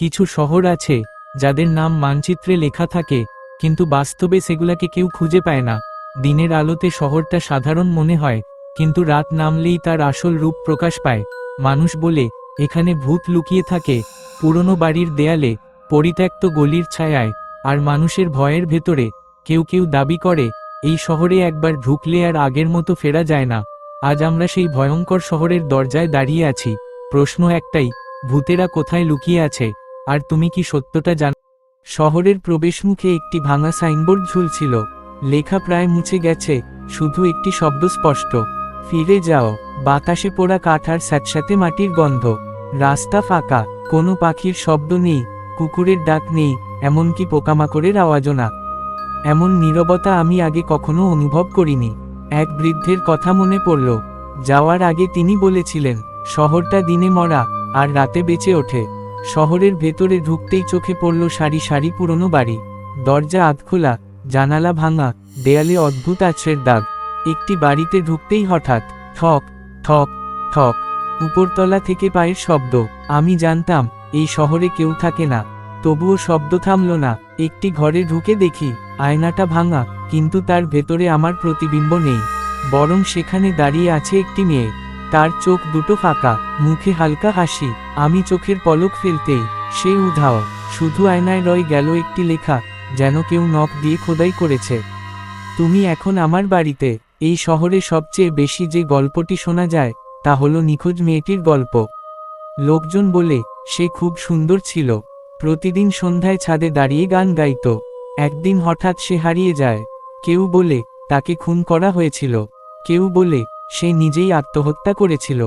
কিছু শহর আছে যাদের নাম মানচিত্রে লেখা থাকে, কিন্তু বাস্তবে সেগুলাকে কেউ খুঁজে পায় না। দিনের আলোতে শহরটা সাধারণ মনে হয়, কিন্তু রাত নামলেই তার আসল রূপ প্রকাশ পায়। মানুষ বলে এখানে ভূত লুকিয়ে থাকে, পুরনো বাড়ির দেয়ালে, পরিত্যক্ত গলির ছায়ায়, আর মানুষের ভয়ের ভেতরে। কেউ কেউ দাবি করে এই শহরে একবার ঢুকলে আর আগের মতো ফেরা যায় না। আজ আমরা সেই ভয়ঙ্কর শহরের দরজায় দাঁড়িয়ে আছি। প্রশ্ন একটাই, ভূতেরা কোথায় লুকিয়ে আছে, আর তুমি কি সত্যটা জানো? শহরের প্রবেশমুখে একটি ভাঙা সাইনবোর্ড ঝুলছিল। লেখা প্রায় মুছে গেছে, শুধু একটি শব্দ স্পষ্ট, ফিরে যাও। বাতাসে পোড়া কাঠ আর স্যাঁতস্যাঁতে মাটির গন্ধ। রাস্তা ফাঁকা, কোনো পাখির শব্দ নেই, কুকুরের ডাক নেই, এমনকি পোকামাকড়ের আওয়াজও না। এমন নীরবতা আমি আগে কখনো অনুভব করিনি। এক বৃদ্ধের কথা মনে পড়ল। যাওয়ার আগে তিনি বলেছিলেন, শহরটা দিনে মরা আর রাতে বেঁচে ওঠে। শহরের ভেতরে ঢুকতেই চোখে পড়ল সারি সারি পুরনো বাড়ি। দরজা আধখোলা, জানালা ভাঙা, দেয়ালে অদ্ভুত আছড়ের দাগ। একটি বাড়িতে ঢুকতেই হঠাৎ ঠক ঠক ঠক, উপরতলা থেকে পায়ের শব্দ। আমি জানতাম এই শহরে কেউ থাকে না, তবুও শব্দ থামল না। একটি ঘরে ঢুকে দেখি আয়নাটা ভাঙা, কিন্তু তার ভেতরে আমার প্রতিবিম্ব নেই, বরং সেখানে দাঁড়িয়ে আছে একটি মেয়ে। তার চোখ দুটো ফাঁকা, মুখে হালকা হাসি। আমি চোখের পলক ফেলতেই সে উধাও। শুধু আয়নায় রয়ে গেল একটি লেখা, যেন কেউ নখ দিয়ে খোদাই করেছে। তুমি এখন আমার বাড়িতে। এই শহরে সবচেয়ে বেশি যে গল্পটি শোনা যায় তা হলো নিখোঁজ মেয়েটির গল্প। লোকজন বলে সে খুব সুন্দর ছিল, প্রতিদিন সন্ধ্যায় ছাদে দাঁড়িয়ে গান গাইত। একদিন হঠাৎ সে হারিয়ে যায়। কেউ বলে তাকে খুন করা হয়েছিল, কেউ বলে সে নিজেই আত্মহত্যা করেছিল,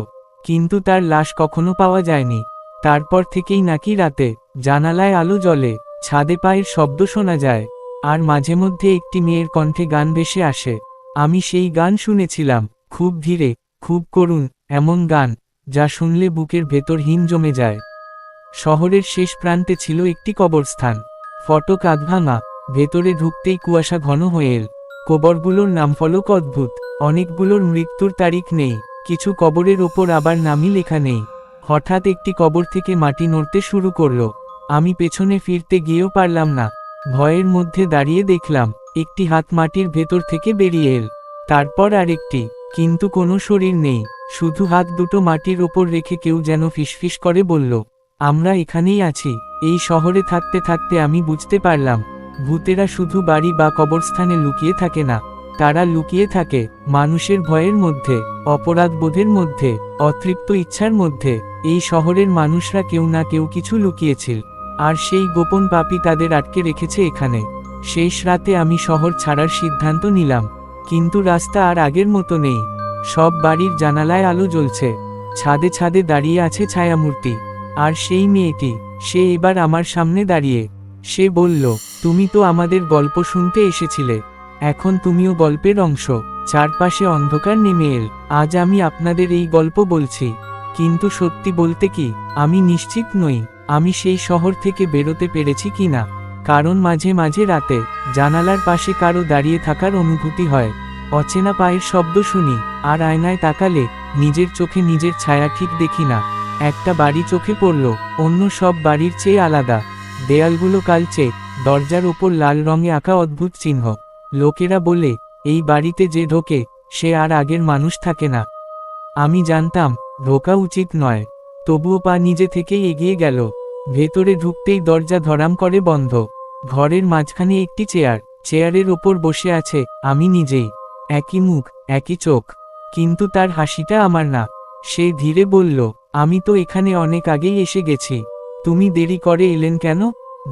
কিন্তু তার লাশ কখনো পাওয়া যায়নি। তারপর থেকেই নাকি রাতে জানালায় আলো জ্বলে, ছাদে পায়ের শব্দ শোনা যায়, আর মাঝে মধ্যে একটি মেয়ের কণ্ঠে গান ভেসে আসে। আমি সেই গান শুনেছিলাম, খুব ধীরে, খুব করুণ, এমন গান যা শুনলে বুকের ভেতর হিম জমে যায়। শহরের শেষ প্রান্তে ছিল একটি কবরস্থান, ফটক আধভাঙা, ভেতরে ঢুকতেই কুয়াশা ঘন হয়ে এল। কবরগুলোর নামফলক অদ্ভুত, অনেকগুলোর মৃত্যুর তারিখ নেই, কিছু কবরের ওপর আবার নামই লেখা নেই। হঠাৎ একটি কবর থেকে মাটি নড়তে শুরু করলো। আমি পেছনে ফিরতে গিয়েও পারলাম না। ভয়ের মধ্যে দাঁড়িয়ে দেখলাম একটি হাত মাটির ভেতর থেকে বেরিয়ে এল, তারপর আরেকটি, কিন্তু কোনো শরীর নেই, শুধু হাত দুটো মাটির ওপর রেখে কেউ যেন ফিসফিস করে বলল, আমরা এখানেই আছি। এই শহরে থাকতে থাকতে আমি বুঝতে পারলাম, ভূতেরা শুধু বাড়ি বা কবরস্থানে লুকিয়ে থাকে না, তারা লুকিয়ে থাকে মানুষের ভয়ের মধ্যে, অপরাধবোধের মধ্যে, অতৃপ্ত ইচ্ছার মধ্যে। এই শহরের মানুষরা কেউ না কেউ কিছু লুকিয়েছিল, আর সেই গোপন পাপী তাদের আটকে রেখেছে এখানে। শেষ রাতে আমি শহর ছাড়ার সিদ্ধান্ত নিলাম, কিন্তু রাস্তা আর আগের মতো নেই। সব বাড়ির জানালায় আলো জ্বলছে, ছাদে ছাদে দাঁড়িয়ে আছে ছায়ামূর্তি। আর সেই মেয়েটি, সে এবার আমার সামনে দাঁড়িয়ে। সে বলল, তুমি তো আমাদের গল্প শুনতে এসেছিলে, এখন তুমিও গল্পের অংশ। চারপাশে অন্ধকার নেমে এল। আজ আমি আপনাদের এই গল্প বলছি, কিন্তু সত্যি বলতে কি, আমি নিশ্চিত নই আমি সেই শহর থেকে বেরোতে পেরেছি কিনা। কারণ মাঝে মাঝে রাতে জানালার পাশে কারো দাঁড়িয়ে থাকার অনুভূতি হয়, অচেনা পায়ের শব্দ শুনি, আর আয়নায় তাকালে নিজের চোখে নিজের ছায়া ঠিক দেখি না। একটা বাড়ি চোখে পড়ল, অন্য সব বাড়ির চেয়ে আলাদা। দেয়ালগুলো কালচে, দরজার ওপর লাল রঙে আঁকা অদ্ভুত চিহ্ন। লোকেরা বলে এই বাড়িতে যে ঢোকে সে আর আগের মানুষ থাকে না। আমি জানতাম ঢোকা উচিত নয়, তবুও পা নিজে থেকেই এগিয়ে গেল। ভেতরে ঢুকতেই দরজা ধরাম করে বন্ধ। ঘরের মাঝখানে একটি চেয়ার, চেয়ারের ওপর বসে আছে আমি নিজেই, একই মুখ, একই চোখ, কিন্তু তার হাসিটা আমার না। সে ধীরে বলল, আমি তো এখানে অনেক আগেই এসে গেছি, তুমি দেরি করে এলেন কেন?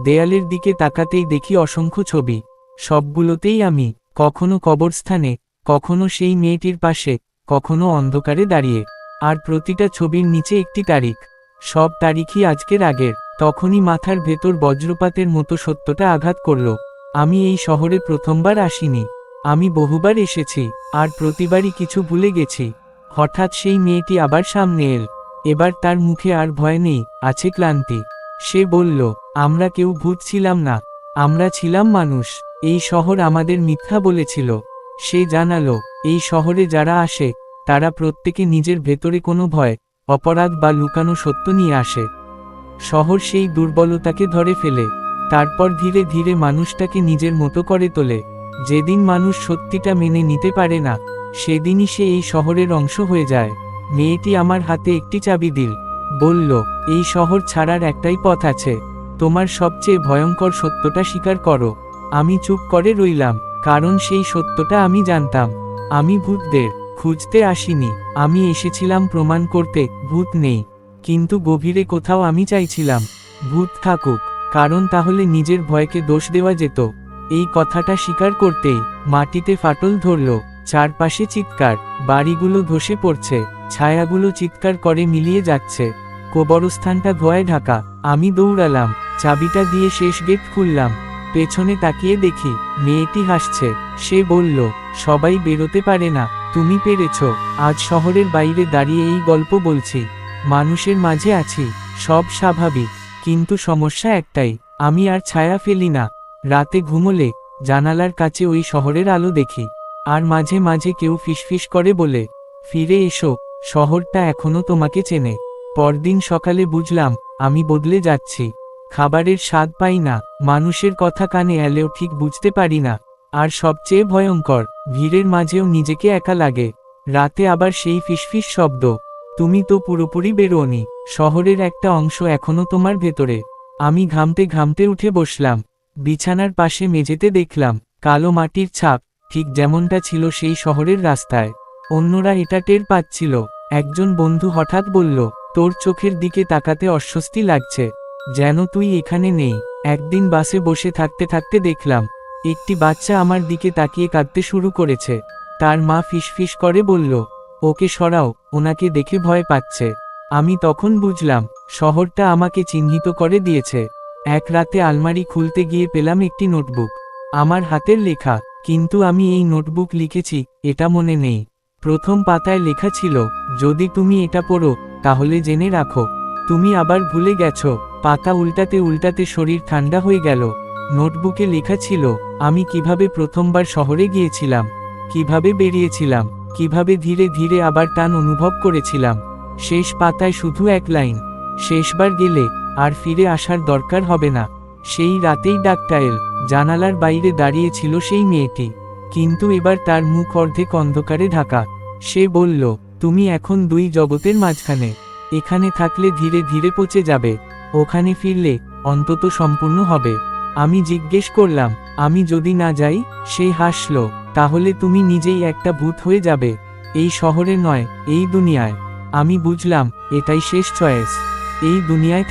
দেয়ালের দিকে তাকাতেই দেখি অসংখ্য ছবি, সবগুলোতেই আমি, কখনো কবরস্থানে, কখনো সেই মেয়েটির পাশে, কখনো অন্ধকারে দাঁড়িয়ে। আর প্রতিটা ছবির নিচে একটি তারিখ, সব তারিখই আজকের আগের। তখনই মাথার ভেতর বজ্রপাতের মতো সত্যটা আঘাত করল। আমি এই শহরে প্রথমবার আসিনি, আমি বহুবার এসেছি, আর প্রতিবারই কিছু ভুলে গেছি। হঠাৎ সেই মেয়েটি আবার সামনে এল। এবার তার মুখে আর ভয় নেই, আছে ক্লান্তি। সে বলল, আমরা কেউ ভূত ছিলাম না, আমরা ছিলাম মানুষ। এই শহর আমাদের মিথ্যা বলেছিল। সে জানালো, এই শহরে যারা আসে তারা প্রত্যেকে নিজের ভেতরে কোনো ভয়, অপরাধ বা লুকানো সত্য নিয়ে আসে। শহর সেই দুর্বলতাকে ধরে ফেলে, তারপর ধীরে ধীরে মানুষটাকে নিজের মতো করে তোলে। যেদিন মানুষ সত্যিটা মেনে নিতে পারে না, সেদিনই সে এই শহরের অংশ হয়ে যায়। মেয়েটি আমার হাতে একটি চাবি দিল, বলল, এই শহর ছাড়ার একটাই পথ আছে, তোমার সবচেয়ে ভয়ঙ্কর সত্যটা স্বীকার করো। আমি চুপ করে রইলাম, কারণ সেই সত্যটা আমি জানতাম। আমি ভূতদের খুঁজতে আসিনি, আমি এসেছিলাম প্রমাণ করতে ভূত নেই। কিন্তু গভীরে কোথাও আমি চাইছিলাম ভূত থাকুক, কারণ তাহলে নিজের ভয়কে দোষ দেওয়া যেত। এই কথাটা স্বীকার করতেই মাটিতে ফাটল ধরল, চারপাশে চিৎকার, বাড়িগুলো ধসে পড়ছে, ছায়াগুলো চিৎকার করে মিলিয়ে যাচ্ছে, কবরস্থানটা ধোঁয়ায় ঢাকা। আমি দৌড়ালাম, চাবিটা দিয়ে শেষ গেট খুললাম। পেছনে তাকিয়ে দেখি মেয়েটি হাসছে। সে বলল, সবাই বেরোতে পারে না, তুমি পেরেছ। আজ শহরের বাইরে দাঁড়িয়ে এই গল্প বলছি, মানুষের মাঝে আছি, সব স্বাভাবিক, কিন্তু সমস্যা একটাই, আমি আর ছায়া ফেলি না। রাতে ঘুমোলে জানালার কাছে ওই শহরের আলো দেখি, আর মাঝে মাঝে কেউ ফিসফিস করে বলে, ফিরে এসো, শহরটা এখনো তোমাকে চেনে। পরদিন সকালে বুঝলাম আমি বদলে যাচ্ছি। খাবারের স্বাদ পাই না, মানুষের কথা কানে এলেও ঠিক বুঝতে পারি না, আর সবচেয়ে ভয়ঙ্কর, ভিড়ের মাঝেও নিজেকে একা লাগে। রাতে আবার সেই ফিসফিস শব্দ, তুমি তো পুরোপুরি বেরোনি, শহরের একটা অংশ এখনো তোমার ভেতরে। আমি ঘামতে ঘামতে উঠে বসলাম, বিছানার পাশে মেঝেতে দেখলাম কালো মাটির ছাপ, ঠিক যেমনটা ছিল সেই শহরের রাস্তায়। অন্যরা এটা টের পাচ্ছিল। একজন বন্ধু হঠাৎ বলল, তোর চোখের দিকে তাকাতে অস্বস্তি লাগছে, যেন তুই এখানে নেই। একদিন বাসে বসে থাকতে থাকতে দেখলাম একটি বাচ্চা আমার দিকে তাকিয়ে কাঁদতে শুরু করেছে। তার মা ফিসফিস করে বলল, ওকে সরাও, ওনাকে দেখে ভয় পাচ্ছে। আমি তখন বুঝলাম শহরটা আমাকে চিহ্নিত করে দিয়েছে। এক রাতে আলমারি খুলতে গিয়ে পেলাম একটি নোটবুক, আমার হাতের লেখা, কিন্তু আমি এই নোটবুক লিখেছি এটা মনে নেই। প্রথম পাতায় লেখা ছিল, যদি তুমি এটা পড়ো তাহলে জেনে রাখো তুমি আবার ভুলে গেছো। পাতা উল্টাতে উল্টাতে শরীর ঠান্ডা হয়ে গেল। নোটবুকে লেখা ছিল, আমি কিভাবে প্রথমবার শহরে গিয়েছিলাম, কিভাবে বেরিয়েছিলাম, কিভাবে ধীরে ধীরে আবার টান অনুভব করেছিলাম। শেষ পাতায় শুধু এক লাইন, শেষবার গেলে আর ফিরে আসার দরকার হবে না। সেই রাতেই ডাকটা এল। জানালার বাইরে দাঁড়িয়ে ছিল সেই মেয়েটি, কিন্তু এবার তার মুখ অর্ধেক অন্ধকারে ঢাকা। সে বলল, তুমি এখন দুই জগতের মাঝখানে, এখানে থাকলে ধীরে ধীরে পচে যাবে, ওখানে ফিরলে অন্তত সম্পূর্ণ হবে। আমি জিজ্ঞেস করলাম, আমি যদি না যাই? সে হাসল, তাহলে তুমি নিজেই একটা ভূত হয়ে যাবে, এই শহরে নয়, এই দুনিয়ায়। আমি বুঝলাম এটাই শেষ চয়েস, এই দুনিয়ায়